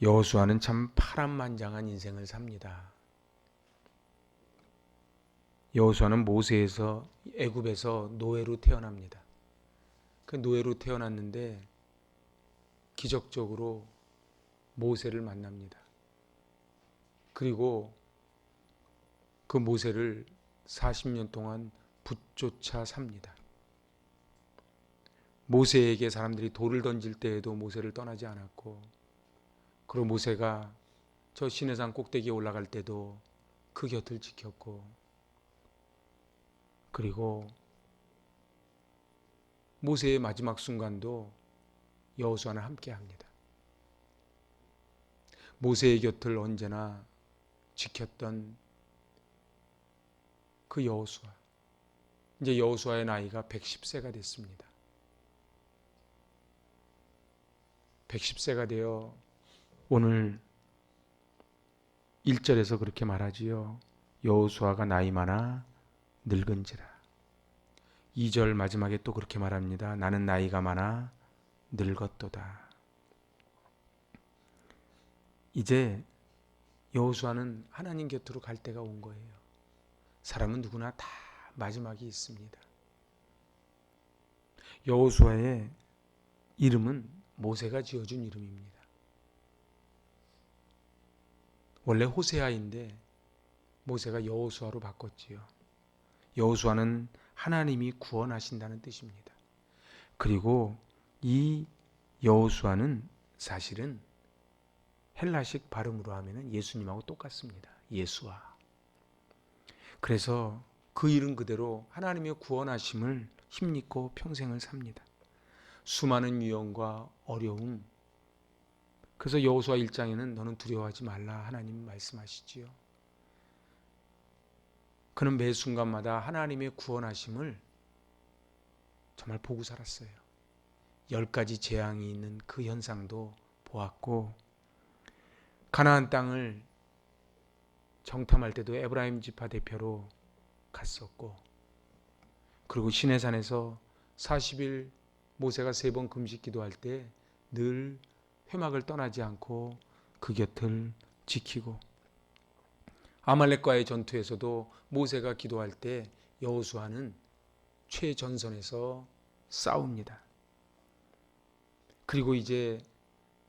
여호수아는 참 파란만장한 인생을 삽니다. 여호수아는 모세에서 애굽에서 노예로 태어납니다. 그 노예로 태어났는데 기적적으로 모세를 만납니다. 그리고 그 모세를 40년 동안 붙조차 삽니다. 모세에게 사람들이 돌을 던질 때에도 모세를 떠나지 않았고, 그리고 모세가 저 시내산 꼭대기에 올라갈 때도 그 곁을 지켰고, 그리고 모세의 마지막 순간도 여호수아는 함께합니다. 모세의 곁을 언제나 지켰던 그 여호수아, 이제 여호수아의 나이가 110세가 됐습니다. 110세가 되어 오늘 1절에서 그렇게 말하지요. 여호수아가 나이 많아 늙은지라. 2절 마지막에 또 그렇게 말합니다. 나는 나이가 많아 늙었도다. 이제 여호수아는 하나님 곁으로 갈 때가 온 거예요. 사람은 누구나 다 마지막이 있습니다. 여호수아의 이름은 모세가 지어준 이름입니다. 원래 호세아인데 모세가 여호수아로 바꿨지요. 여호수아는 하나님이 구원하신다는 뜻입니다. 그리고 이 여호수아는 사실은 헬라식 발음으로 하면 예수님하고 똑같습니다. 예수아. 그래서 그 이름 그대로 하나님의 구원하심을 힘입고 평생을 삽니다. 수많은 유형과 어려움. 그래서 여호수아 1장에는 너는 두려워하지 말라 하나님 말씀하시지요. 그는 매 순간마다 하나님의 구원하심을 정말 보고 살았어요. 10가지 재앙이 있는 그 현상도 보았고, 가나안 땅을 정탐할 때도 에브라임 지파 대표로 갔었고, 그리고 시내산에서 40일 모세가 3번 금식 기도할 때 늘 회막을 떠나지 않고 그 곁을 지키고, 아말렉과의 전투에서도 모세가 기도할 때 여호수아는 최전선에서 싸웁니다. 그리고 이제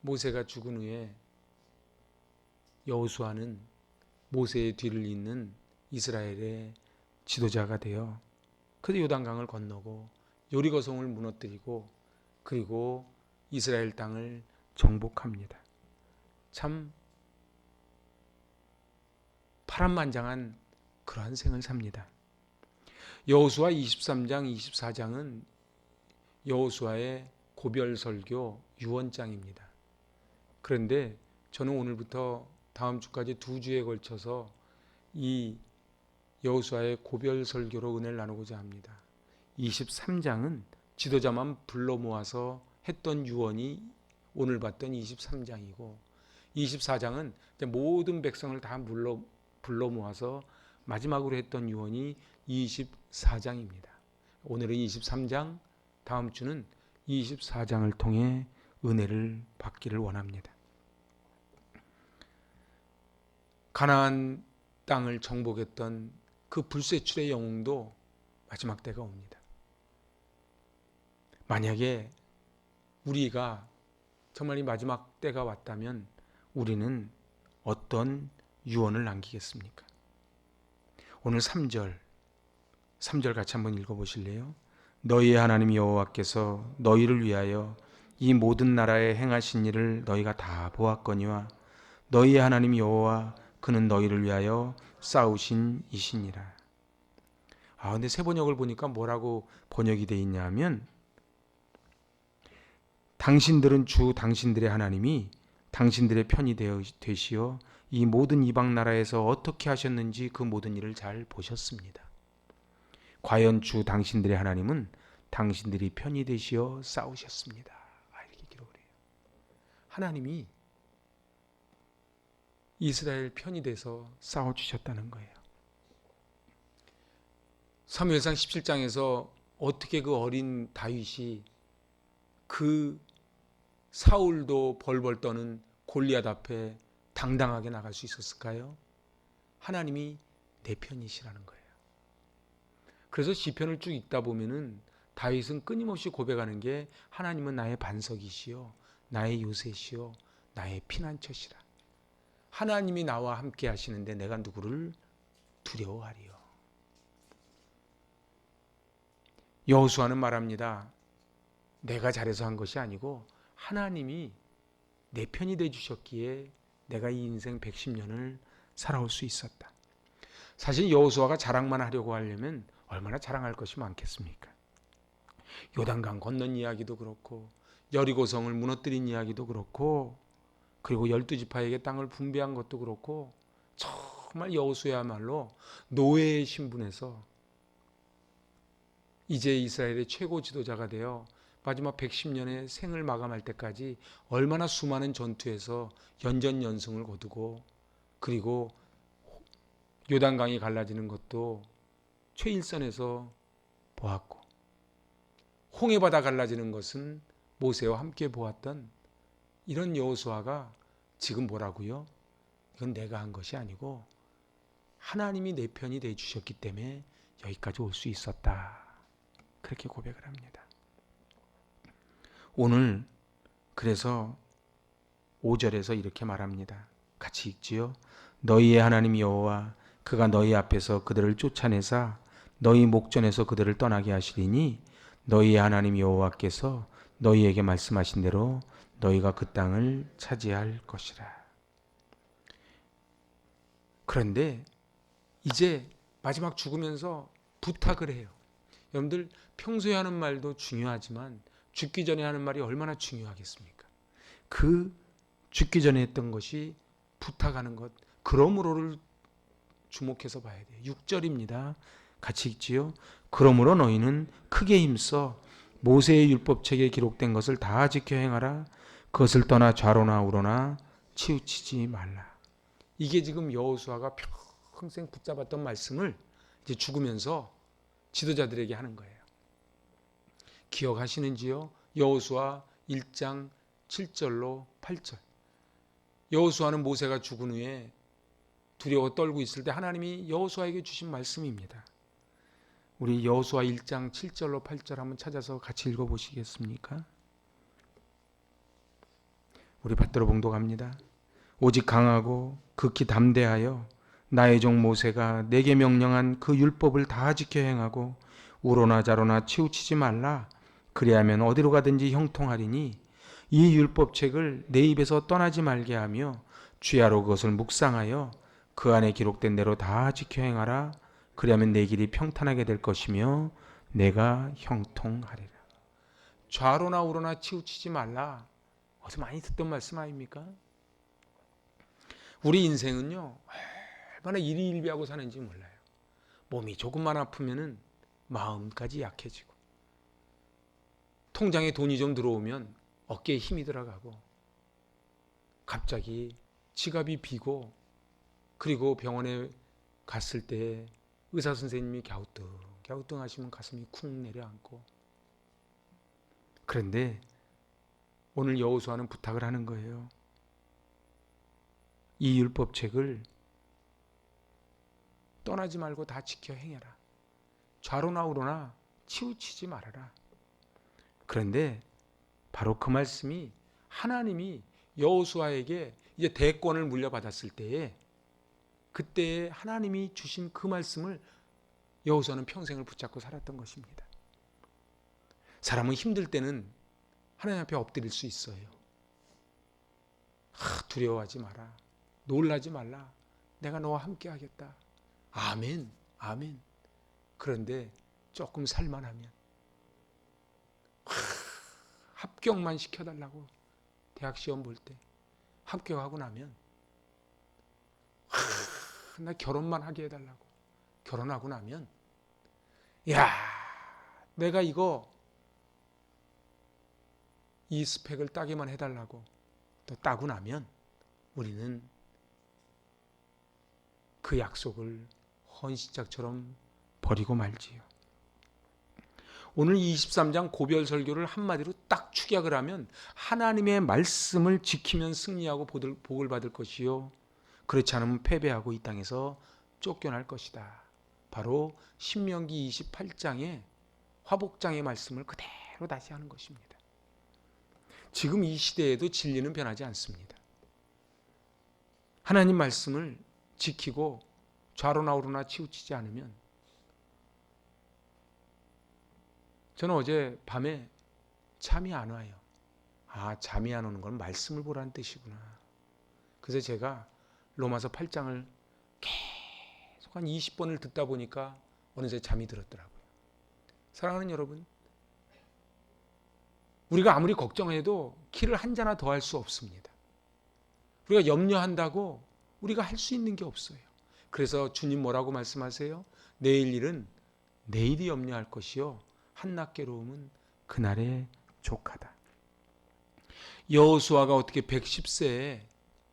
모세가 죽은 후에 여호수아는 모세의 뒤를 잇는 이스라엘의 지도자가 되어 그 요단강을 건너고 여리고성을 무너뜨리고 그리고 이스라엘 땅을 정복합니다. 참 파란만장한 그러한 생을 삽니다. 여호수아 23장, 24장은 여호수아의 고별설교 유언장입니다. 그런데 저는 오늘부터 다음 주까지 2주에 걸쳐서 이 여호수아의 고별설교로 은혜를 나누고자 합니다. 23장은 지도자만 불러 모아서 했던 유언이 오늘 봤던 23장이고, 24장은 모든 백성을 다 불러 모아서 마지막으로 했던 유언이 24장입니다. 오늘은 23장, 다음 주는 24장을 통해 은혜를 받기를 원합니다. 가나안 땅을 정복했던 그 불세출의 영웅도 마지막 때가 옵니다. 만약에 우리가 정말 이 마지막 때가 왔다면 우리는 어떤 유언을 남기겠습니까? 오늘 3절 같이 한번 읽어보실래요? 너희의 하나님 여호와께서 너희를 위하여 이 모든 나라에 행하신 일을 너희가 다 보았거니와 너희의 하나님 여호와 그는 너희를 위하여 싸우신 이시니라. 근데 새 번역을 보니까 뭐라고 번역이 되어 있냐 하면, 당신들은 주 당신들의 하나님이 당신들의 편이 되시어 이 모든 이방 나라에서 어떻게 하셨는지 그 모든 일을 잘 보셨습니다. 과연 주 당신들의 하나님은 당신들이 편이 되시어 싸우셨습니다. 이렇게 기록을 해요. 하나님이 이스라엘 편이 돼서 싸워주셨다는 거예요. 사무엘상 17장에서 어떻게 그 어린 다윗이 그 사울도 벌벌 떠는 골리앗 앞에 당당하게 나갈 수 있었을까요? 하나님이 내 편이시라는 거예요. 그래서 시편을 쭉 읽다 보면은 다윗은 끊임없이 고백하는 게 하나님은 나의 반석이시요 나의 요새시요 나의 피난처시라. 하나님이 나와 함께 하시는데 내가 누구를 두려워하리요. 여호수아는 말합니다. 내가 잘해서 한 것이 아니고 하나님이 내 편이 돼 주셨기에 내가 이 인생 110년을 살아올 수 있었다. 사실 여호수아가 자랑만 하려고 하려면 얼마나 자랑할 것이 많겠습니까? 요단강 건넌 이야기도 그렇고 여리고성을 무너뜨린 이야기도 그렇고 그리고 12지파에게 땅을 분배한 것도 그렇고 정말 여호수아야말로 노예의 신분에서 이제 이스라엘의 최고 지도자가 되어 마지막 110년의 생을 마감할 때까지 얼마나 수많은 전투에서 연전연승을 거두고 그리고 요단강이 갈라지는 것도 최일선에서 보았고 홍해바다 갈라지는 것은 모세와 함께 보았던 이런 여호수아가 지금 뭐라고요? 이건 내가 한 것이 아니고 하나님이 내 편이 돼 주셨기 때문에 여기까지 올 수 있었다. 그렇게 고백을 합니다. 오늘 그래서 5절에서 이렇게 말합니다. 같이 읽지요. 너희의 하나님 여호와 그가 너희 앞에서 그들을 쫓아내사 너희 목전에서 그들을 떠나게 하시리니 너희의 하나님 여호와께서 너희에게 말씀하신 대로 너희가 그 땅을 차지할 것이라. 그런데 이제 마지막 죽으면서 부탁을 해요. 여러분들 평소에 하는 말도 중요하지만 죽기 전에 하는 말이 얼마나 중요하겠습니까? 그 죽기 전에 했던 것이 부탁하는 것, 그러므로를 주목해서 봐야 돼요. 6절입니다. 같이 읽지요. 그러므로 너희는 크게 힘써 모세의 율법책에 기록된 것을 다 지켜 행하라. 그것을 떠나 좌로나 우로나 치우치지 말라. 이게 지금 여호수아가 평생 붙잡았던 말씀을 이제 죽으면서 지도자들에게 하는 거예요. 기억하시는지요? 여호수아 1장 7절로 8절. 여호수아는 모세가 죽은 후에 두려워 떨고 있을 때 하나님이 여호수아에게 주신 말씀입니다. 우리 여호수아 1장 7절로 8절 한번 찾아서 같이 읽어보시겠습니까? 우리 받들어 봉독합니다. 오직 강하고 극히 담대하여 나의 종 모세가 내게 명령한 그 율법을 다 지켜 행하고 우로나 좌로나 치우치지 말라. 그리하면 어디로 가든지 형통하리니 이 율법책을 내 입에서 떠나지 말게 하며 주야로 그것을 묵상하여 그 안에 기록된 대로 다 지켜 행하라. 그리하면 내 길이 평탄하게 될 것이며 내가 형통하리라. 좌로나 우로나 치우치지 말라. 어디서 많이 듣던 말씀 아닙니까? 우리 인생은요 얼마나 일희일비하고 사는지 몰라요. 몸이 조금만 아프면은 마음까지 약해지고 통장에 돈이 좀 들어오면 어깨에 힘이 들어가고 갑자기 지갑이 비고 그리고 병원에 갔을 때 의사 선생님이 갸우뚱 하시면 가슴이 쿵 내려앉고. 그런데 오늘 여호수아는 부탁을 하는 거예요. 이 율법책을 떠나지 말고 다 지켜 행해라. 좌로나 우로나 치우치지 말아라. 그런데 바로 그 말씀이 하나님이 여호수아에게 이제 대권을 물려받았을 때에 그때에 하나님이 주신 그 말씀을 여호수아는 평생을 붙잡고 살았던 것입니다. 사람은 힘들 때는 하나님 앞에 엎드릴 수 있어요. 두려워하지 마라. 놀라지 말라. 내가 너와 함께 하겠다. 아멘, 아멘. 그런데 조금 살만하면 합격만 시켜달라고 대학 시험 볼 때 합격하고 나면 나 결혼만 하게 해달라고 결혼하고 나면 야 내가 이 스펙을 따기만 해달라고 또 따고 나면 우리는 그 약속을 헌신짝처럼 버리고 말지요. 오늘 23장 고별 설교를 한마디로 딱 축약을 하면 하나님의 말씀을 지키면 승리하고 복을 받을 것이요 그렇지 않으면 패배하고 이 땅에서 쫓겨날 것이다. 바로 신명기 28장의 화복장의 말씀을 그대로 다시 하는 것입니다. 지금 이 시대에도 진리는 변하지 않습니다. 하나님 말씀을 지키고 좌로나 우로나 치우치지 않으면, 저는 어제 밤에 잠이 안 와요. 잠이 안 오는 건 말씀을 보라는 뜻이구나. 그래서 제가 로마서 8장을 계속 한 20번을 듣다 보니까 어느새 잠이 들었더라고요. 사랑하는 여러분, 우리가 아무리 걱정해도 키를 한 자나 더 할 수 없습니다. 우리가 염려한다고 우리가 할 수 있는 게 없어요. 그래서 주님 뭐라고 말씀하세요? 내일 일은 내일이 염려할 것이요 한낱 괴로움은 그날의 족하다. 여호수아가 어떻게 110세에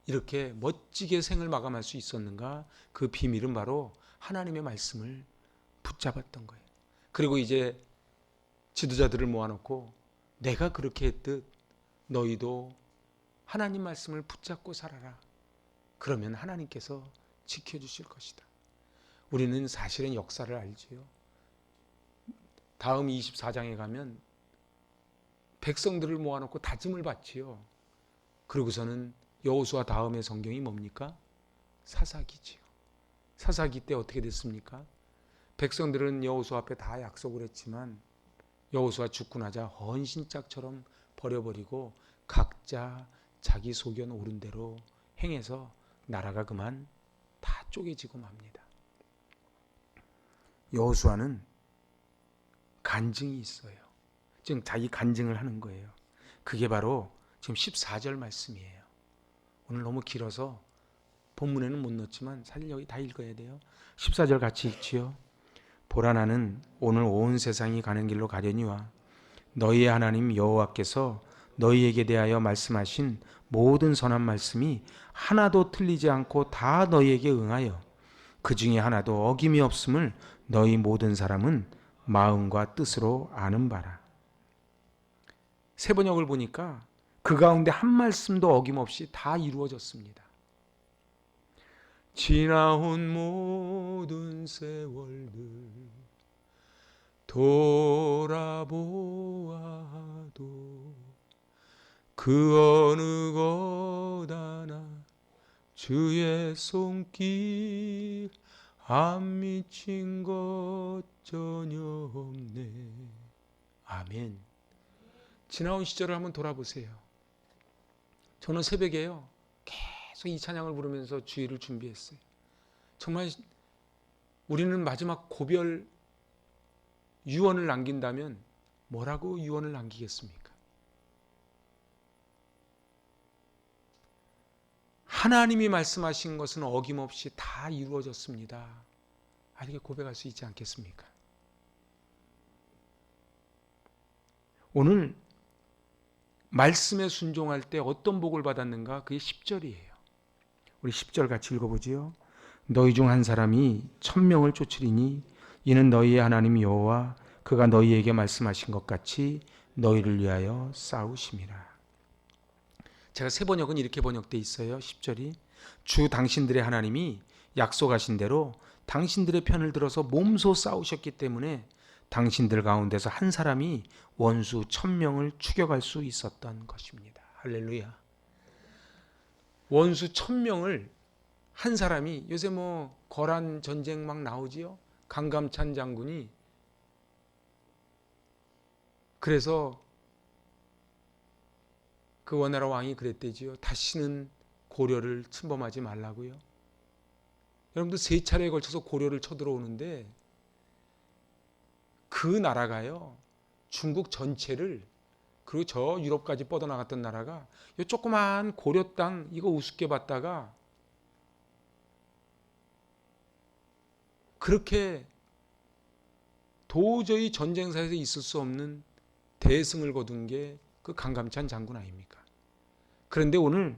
이렇게 멋지게 생을 마감할 수 있었는가? 그 비밀은 바로 하나님의 말씀을 붙잡았던 거예요. 그리고 이제 지도자들을 모아놓고 내가 그렇게 했듯 너희도 하나님 말씀을 붙잡고 살아라. 그러면 하나님께서 지켜주실 것이다. 우리는 사실은 역사를 알지요. 다음 24장에 가면 백성들을 모아놓고 다짐을 받지요. 그러고서는 여호수아 다음의 성경이 뭡니까? 사사기지요. 사사기 때 어떻게 됐습니까? 백성들은 여호수아 앞에 다 약속을 했지만 여호수아 죽고 나자 헌신짝처럼 버려버리고 각자 자기 소견 옳은 대로 행해서 나라가 그만 다 쪼개지고 맙니다. 여호수아는 간증이 있어요. 지금 자기 간증을 하는 거예요. 그게 바로 지금 14절 말씀이에요. 오늘 너무 길어서 본문에는 못 넣었지만 사실 여기 다 읽어야 돼요. 14절 같이 읽지요. 보라, 나는 오늘 온 세상이 가는 길로 가려니와 너희의 하나님 여호와께서 너희에게 대하여 말씀하신 모든 선한 말씀이 하나도 틀리지 않고 다 너희에게 응하여 그 중에 하나도 어김이 없음을 너희 모든 사람은 마음과 뜻으로 아는 바라. 세번역을 보니까 그 가운데 한 말씀도 어김없이 다 이루어졌습니다. 지나온 모든 세월들 돌아보아도 그 어느 것 하나 주의 손길 안 미친 것 전혀 없네. 아멘. 지나온 시절을 한번 돌아보세요. 저는 새벽에요 계속 이 찬양을 부르면서 주일을 준비했어요. 정말 우리는 마지막 고별 유언을 남긴다면 뭐라고 유언을 남기겠습니까? 하나님이 말씀하신 것은 어김없이 다 이루어졌습니다. 이렇게 고백할 수 있지 않겠습니까? 오늘 말씀에 순종할 때 어떤 복을 받았는가? 그게 10절이에요. 우리 10절 같이 읽어보지요. 너희 중 한 사람이 1000명을 쫓으리니 이는 너희의 하나님 여호와 그가 너희에게 말씀하신 것 같이 너희를 위하여 싸우심이라. 제가 새 번역은 이렇게 번역되어 있어요. 10절이 주 당신들의 하나님이 약속하신 대로 당신들의 편을 들어서 몸소 싸우셨기 때문에 당신들 가운데서 한 사람이 원수 1000명을 추격할 수 있었던 것입니다. 할렐루야. 원수 1000명을 한 사람이, 요새 뭐 거란 전쟁 막 나오지요. 강감찬 장군이 그래서 그 원나라 왕이 그랬대지요. 다시는 고려를 침범하지 말라고요. 여러분들 3차례에 걸쳐서 고려를 쳐들어오는데 그 나라가요 중국 전체를, 그리고 저 유럽까지 뻗어나갔던 나라가 이 조그만 고려 땅 이거 우습게 봤다가 그렇게 도저히 전쟁사에서 있을 수 없는 대승을 거둔 게 그 강감찬 장군 아닙니까? 그런데 오늘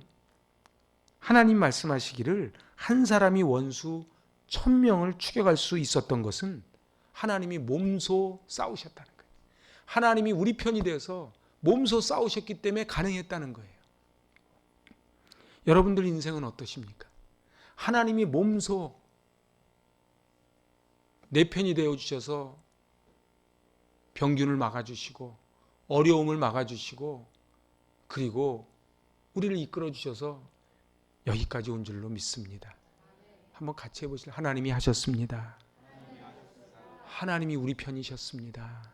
하나님 말씀하시기를 한 사람이 원수 1000명을 추격할 수 있었던 것은 하나님이 몸소 싸우셨다는 거예요. 하나님이 우리 편이 되어서 몸소 싸우셨기 때문에 가능했다는 거예요. 여러분들 인생은 어떠십니까? 하나님이 몸소 내 편이 되어주셔서 병균을 막아주시고 어려움을 막아주시고 그리고 우리를 이끌어주셔서 여기까지 온 줄로 믿습니다. 한번 같이 해보실래요? 하나님이 하셨습니다. 하나님이 우리 편이셨습니다.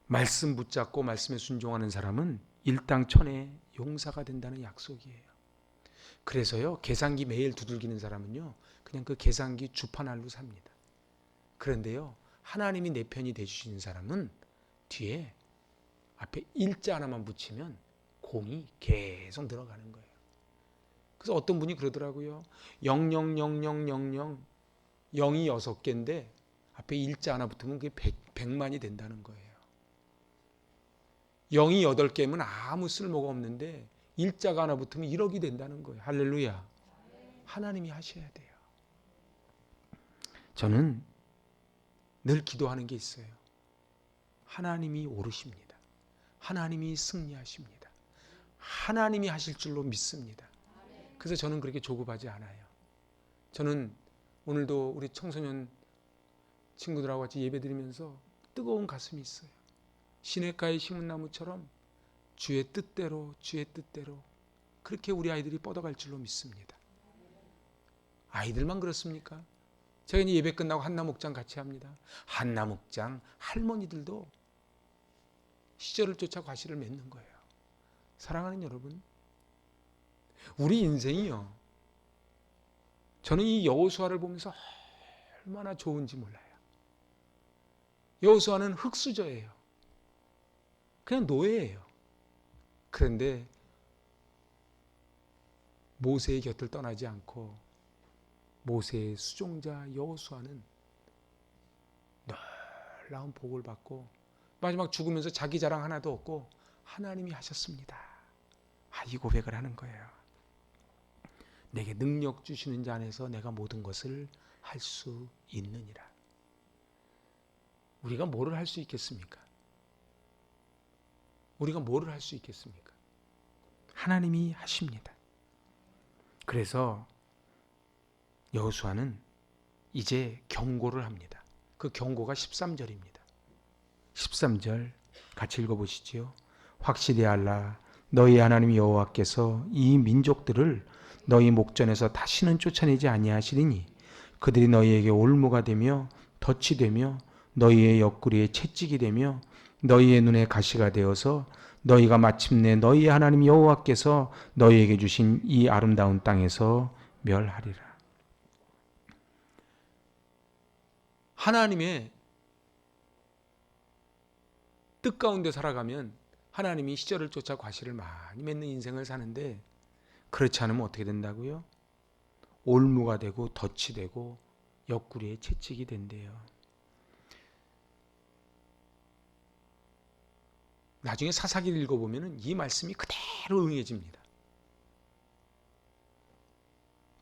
말씀 붙잡고 말씀에 순종하는 사람은 일당천의 용사가 된다는 약속이에요. 그래서요, 계산기 매일 두들기는 사람은요, 그냥 그 계산기 주판알로 삽니다. 그런데요, 하나님이 내 편이 되주시는 사람은 뒤에 앞에 일자 하나만 붙이면 공이 계속 늘어가는 거예요. 그래서 어떤 분이 그러더라고요. 000000 0이 6개인데 앞에 일자 하나 붙으면 그게 100만이 된다는 거예요. 0이 8개면 아무 쓸모가 없는데 일자가 하나 붙으면 1억이 된다는 거예요. 할렐루야. 하나님이 하셔야 돼요. 저는 늘 기도하는 게 있어요. 하나님이 오르십니다. 하나님이 승리하십니다. 하나님이 하실 줄로 믿습니다. 그래서 저는 그렇게 조급하지 않아요. 저는 오늘도 우리 청소년 친구들하고 같이 예배드리면서 뜨거운 가슴이 있어요. 시냇가에 심은 나무처럼 주의 뜻대로 그렇게 우리 아이들이 뻗어갈 줄로 믿습니다. 아이들만 그렇습니까? 제가 이제 예배 끝나고 한나목장 같이 합니다. 한나목장 할머니들도 시절을 쫓아 과실을 맺는 거예요. 사랑하는 여러분, 우리 인생이요, 저는 이 여호수아를 보면서 얼마나 좋은지 몰라요. 여호수아는 흙수저예요. 그냥 노예예요. 그런데 모세의 곁을 떠나지 않고 모세의 수종자 여호수아는 놀라운 복을 받고 마지막 죽으면서 자기 자랑 하나도 없고 하나님이 하셨습니다. 이 고백을 하는 거예요. 내게 능력 주시는 자 안에서 내가 모든 것을 할 수 있느니라. 우리가 뭐를 할 수 있겠습니까? 우리가 뭐를 할 수 있겠습니까? 하나님이 하십니다. 그래서 여호수아는 이제 경고를 합니다. 그 경고가 13절입니다. 13절 같이 읽어보시지요. 확실히 알라. 너희 하나님 여호와께서 이 민족들을 너희 목전에서 다시는 쫓아내지 아니하시리니 그들이 너희에게 올무가 되며 덫이 되며 너희의 옆구리에 채찍이 되며 너희의 눈에 가시가 되어서 너희가 마침내 너희 하나님 여호와께서 너희에게 주신 이 아름다운 땅에서 멸하리라. 하나님의 뜻 가운데 살아가면 하나님이 시절을 쫓아 과실을 많이 맺는 인생을 사는데 그렇지 않으면 어떻게 된다고요? 올무가 되고 덫이 되고 옆구리에 채찍이 된대요. 나중에 사사기를 읽어보면 이 말씀이 그대로 응해집니다.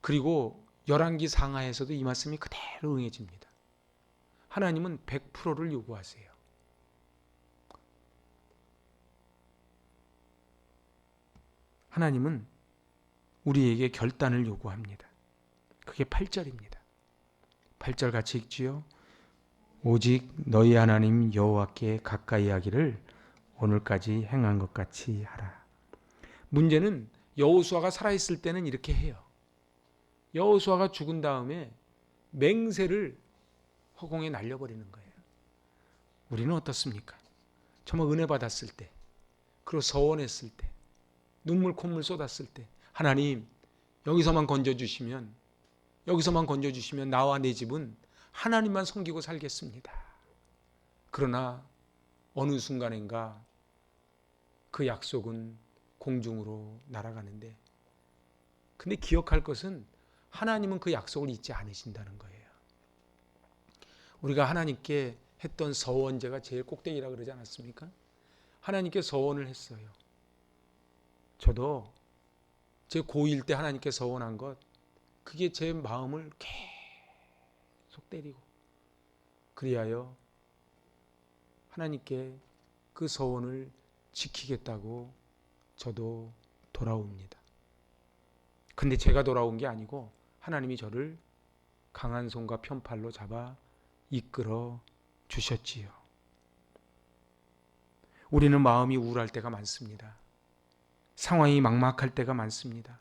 그리고 열왕기 상하에서도 이 말씀이 그대로 응해집니다. 하나님은 100%를 요구하세요. 하나님은 우리에게 결단을 요구합니다. 그게 8절입니다. 8절 같이 읽지요. 오직 너희 하나님 여호와께 가까이 하기를 오늘까지 행한 것 같이 하라. 문제는 여호수아가 살아있을 때는 이렇게 해요. 여호수아가 죽은 다음에 맹세를 허공에 날려버리는 거예요. 우리는 어떻습니까? 정말 은혜 받았을 때, 그리고 서원했을 때, 눈물 콧물 쏟았을 때 하나님 여기서만 건져주시면 나와 내 집은 하나님만 섬기고 살겠습니다. 그러나 어느 순간인가 그 약속은 공중으로 날아가는데 근데 기억할 것은 하나님은 그 약속을 잊지 않으신다는 거예요. 우리가 하나님께 했던 서원제가 제일 꼭대기라 그러지 않았습니까? 하나님께 서원을 했어요. 저도 제 고1 때 하나님께 서원한 것 그게 제 마음을 계속 때리고 그리하여 하나님께 그 서원을 지키겠다고 저도 돌아옵니다. 근데 제가 돌아온 게 아니고 하나님이 저를 강한 손과 편팔로 잡아 이끌어 주셨지요. 우리는 마음이 우울할 때가 많습니다. 상황이 막막할 때가 많습니다.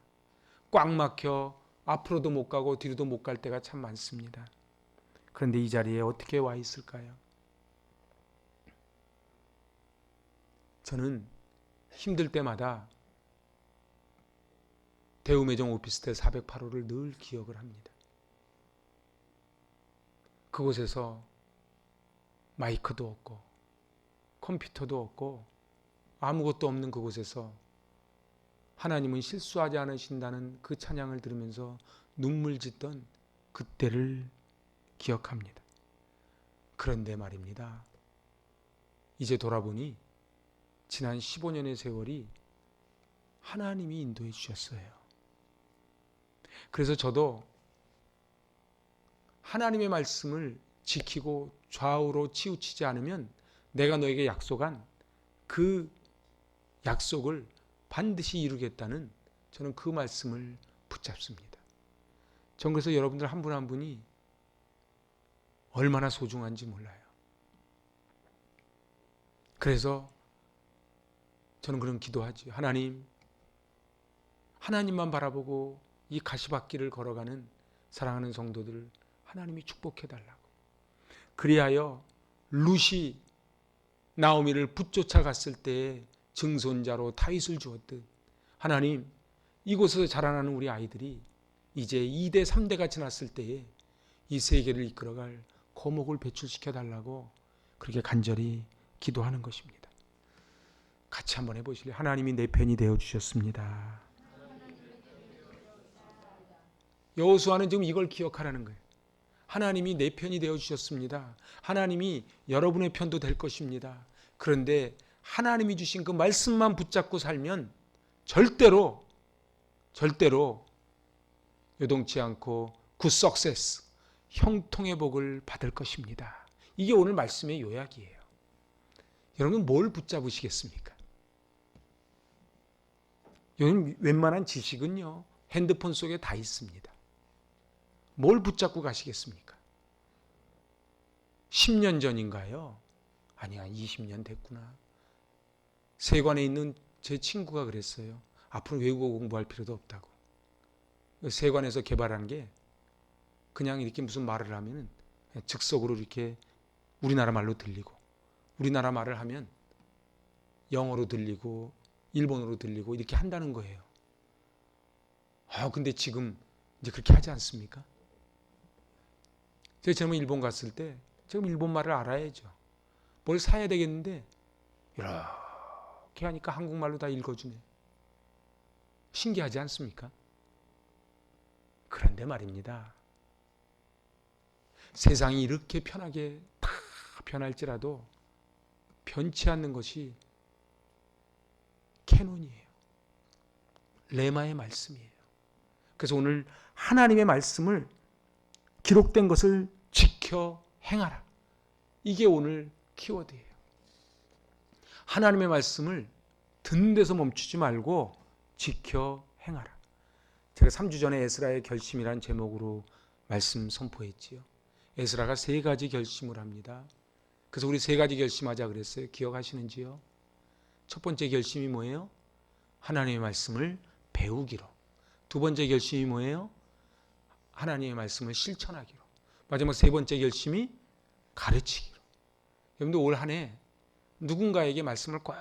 꽉 막혀 앞으로도 못 가고 뒤로도 못 갈 때가 참 많습니다. 그런데 이 자리에 어떻게 와 있을까요? 저는 힘들 때마다 대우매정 오피스텔 408호를 늘 기억을 합니다. 그곳에서 마이크도 없고 컴퓨터도 없고 아무것도 없는 그곳에서 하나님은 실수하지 않으신다는 그 찬양을 들으면서 눈물 짓던 그때를 기억합니다. 그런데 말입니다. 이제 돌아보니 지난 15년의 세월이 하나님이 인도해 주셨어요. 그래서 저도 하나님의 말씀을 지키고 좌우로 치우치지 않으면 내가 너에게 약속한 그 약속을 반드시 이루겠다는 저는 그 말씀을 붙잡습니다. 전 그래서 여러분들 한 분 한 분이 얼마나 소중한지 몰라요. 그래서 저는 그런 기도하지. 하나님만 바라보고 이 가시밭길을 걸어가는 사랑하는 성도들을 하나님이 축복해달라고. 그리하여 룻이 나오미를 붙쫓아 갔을 때에 증손자로 다윗을 주었듯 하나님, 이곳에서 자라나는 우리 아이들이 이제 2대 3대가 지났을 때에 이 세계를 이끌어갈 거목을 배출시켜 달라고 그렇게 간절히 기도하는 것입니다. 같이 한번 해보실래요? 하나님이 내 편이 되어주셨습니다. 여호수아는 지금 이걸 기억하라는 거예요. 하나님이 내 편이 되어주셨습니다. 하나님이 여러분의 편도 될 것입니다. 그런데 하나님이 주신 그 말씀만 붙잡고 살면 절대로 요동치 않고 굿 석세스, 형통의 복을 받을 것입니다. 이게 오늘 말씀의 요약이에요. 여러분 뭘 붙잡으시겠습니까? 요즘 웬만한 지식은요, 핸드폰 속에 다 있습니다. 뭘 붙잡고 가시겠습니까? 10년 전인가요? 아니야, 20년 됐구나. 세관에 있는 제 친구가 그랬어요. 앞으로 외국어 공부할 필요도 없다고. 세관에서 개발한 게 그냥 이렇게 무슨 말을 하면 즉석으로 이렇게 우리나라 말로 들리고, 우리나라 말을 하면 영어로 들리고 일본어로 들리고 이렇게 한다는 거예요. 근데 지금 이제 그렇게 하지 않습니까? 제가 처음에 일본 갔을 때 지금 일본 말을 알아야죠. 뭘 사야 되겠는데 이렇게 하니까 한국말로 다 읽어주네. 신기하지 않습니까? 그런데 말입니다. 세상이 이렇게 편하게 다 변할지라도 변치 않는 것이 캐논이에요. 레마의 말씀이에요. 그래서 오늘 하나님의 말씀을 기록된 것을 지켜 행하라. 이게 오늘 키워드예요. 하나님의 말씀을 듣는 데서 멈추지 말고 지켜 행하라. 제가 3주 전에 에스라의 결심이라는 제목으로 말씀 선포했지요. 에스라가 3가지 결심을 합니다. 그래서 우리 3가지 결심하자 그랬어요. 기억하시는지요? 첫 번째 결심이 뭐예요? 하나님의 말씀을 배우기로. 두 번째 결심이 뭐예요? 하나님의 말씀을 실천하기로. 마지막 3번째 결심이 가르치기로. 여러분들 올 한 해 누군가에게 말씀을 꼭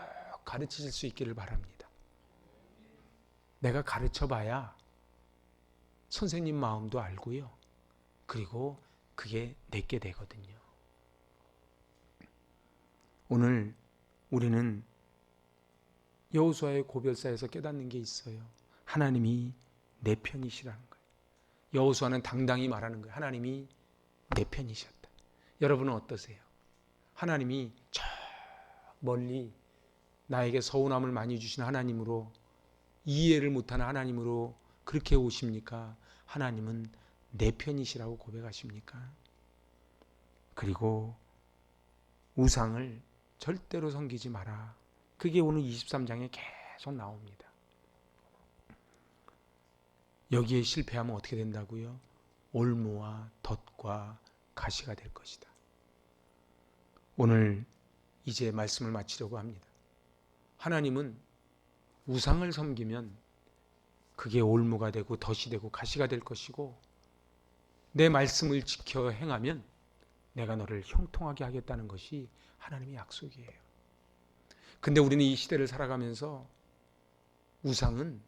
가르치실 수 있기를 바랍니다. 내가 가르쳐봐야 선생님 마음도 알고요. 그리고 그게 내게 되거든요. 오늘 우리는 여호수아의 고별사에서 깨닫는 게 있어요. 하나님이 내 편이시라는 거예요. 여호수아는 당당히 말하는 거예요. 하나님이 내 편이셨다. 여러분은 어떠세요? 하나님이 저 멀리 나에게 서운함을 많이 주신 하나님으로, 이해를 못하는 하나님으로 그렇게 오십니까? 하나님은 내 편이시라고 고백하십니까? 그리고 우상을 절대로 섬기지 마라. 그게 오늘 23장에 계속 나옵니다. 여기에 실패하면 어떻게 된다고요? 올무와 덫과 가시가 될 것이다. 오늘 이제 말씀을 마치려고 합니다. 하나님은 우상을 섬기면 그게 올무가 되고 덫이 되고 가시가 될 것이고, 내 말씀을 지켜 행하면 내가 너를 형통하게 하겠다는 것이 하나님의 약속이에요. 근데 우리는 이 시대를 살아가면서 우상은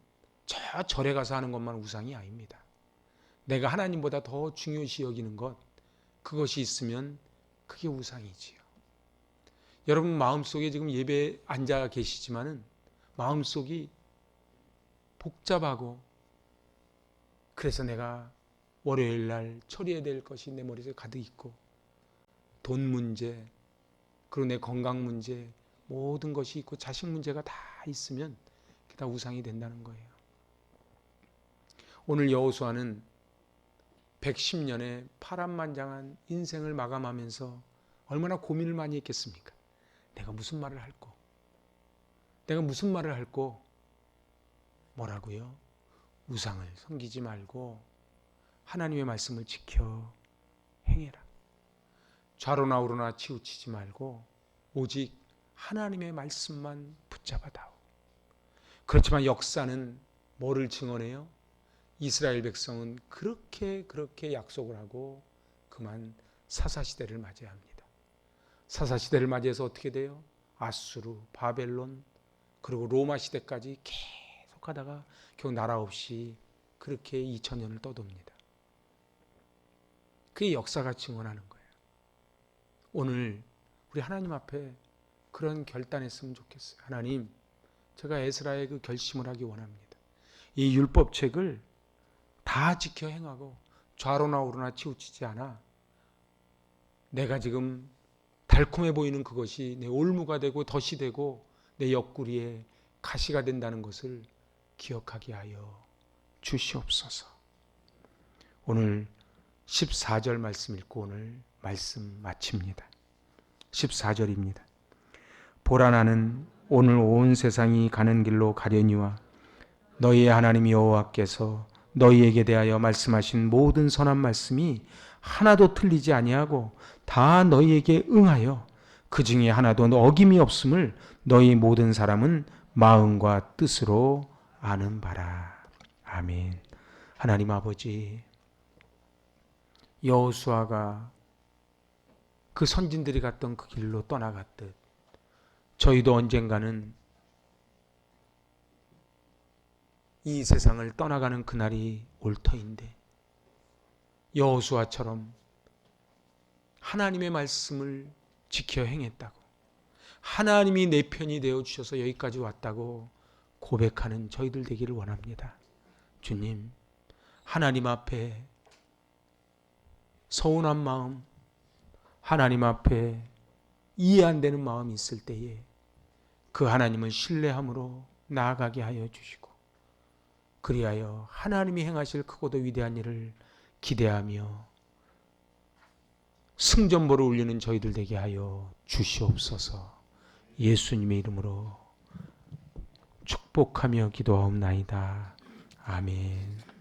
저 절에 가서 하는 것만 우상이 아닙니다. 내가 하나님보다 더 중요시 여기는 것, 그것이 있으면 그게 우상이지요. 여러분 마음속에 지금 예배에 앉아 계시지만은 마음속이 복잡하고, 그래서 내가 월요일 날 처리해야 될 것이 내 머릿속에 가득 있고, 돈 문제, 그리고 내 건강 문제, 모든 것이 있고 자식 문제가 다 있으면 그게 다 우상이 된다는 거예요. 오늘 여호수아는 110년의 파란만장한 인생을 마감하면서 얼마나 고민을 많이 했겠습니까? 내가 무슨 말을 할꼬? 내가 무슨 말을 할꼬? 뭐라고요? 우상을 섬기지 말고 하나님의 말씀을 지켜 행해라. 좌로나 우로나 치우치지 말고 오직 하나님의 말씀만 붙잡아다오. 그렇지만 역사는 뭐를 증언해요? 이스라엘 백성은 그렇게 약속을 하고 그만 사사시대를 맞이합니다. 사사시대를 맞이해서 어떻게 돼요? 아수르, 바벨론, 그리고 로마 시대까지 계속 하다가 결국 나라 없이 그렇게 2000년을 떠돕니다. 그게 역사가 증언하는 거예요. 오늘 우리 하나님 앞에 그런 결단했으면 좋겠어요. 하나님, 제가 에스라의 그 결심을 하기 원합니다. 이 율법책을 다 지켜 행하고 좌로나 우로나 치우치지 않아 내가 지금 달콤해 보이는 그것이 내 올무가 되고 덫이 되고 내 옆구리에 가시가 된다는 것을 기억하게 하여 주시옵소서. 오늘 14절 말씀 읽고 오늘 말씀 마칩니다. 14절입니다. 보라, 나는 오늘 온 세상이 가는 길로 가려니와 너희의 하나님 여호와께서 너희에게 대하여 말씀하신 모든 선한 말씀이 하나도 틀리지 아니하고 다 너희에게 응하여 그 중에 하나도 어김이 없음을 너희 모든 사람은 마음과 뜻으로 아는 바라. 아멘. 하나님 아버지, 여호수아가 그 선진들이 갔던 그 길로 떠나갔듯 저희도 언젠가는 이 세상을 떠나가는 그날이 올 터인데, 여호수아처럼 하나님의 말씀을 지켜 행했다고, 하나님이 내 편이 되어 주셔서 여기까지 왔다고 고백하는 저희들 되기를 원합니다. 주님, 하나님 앞에 서운한 마음, 하나님 앞에 이해 안 되는 마음이 있을 때에 그 하나님을 신뢰함으로 나아가게 하여 주시고, 그리하여 하나님이 행하실 크고도 위대한 일을 기대하며 승전보를 울리는 저희들 되게 하여 주시옵소서. 예수님의 이름으로 축복하며 기도하옵나이다. 아멘.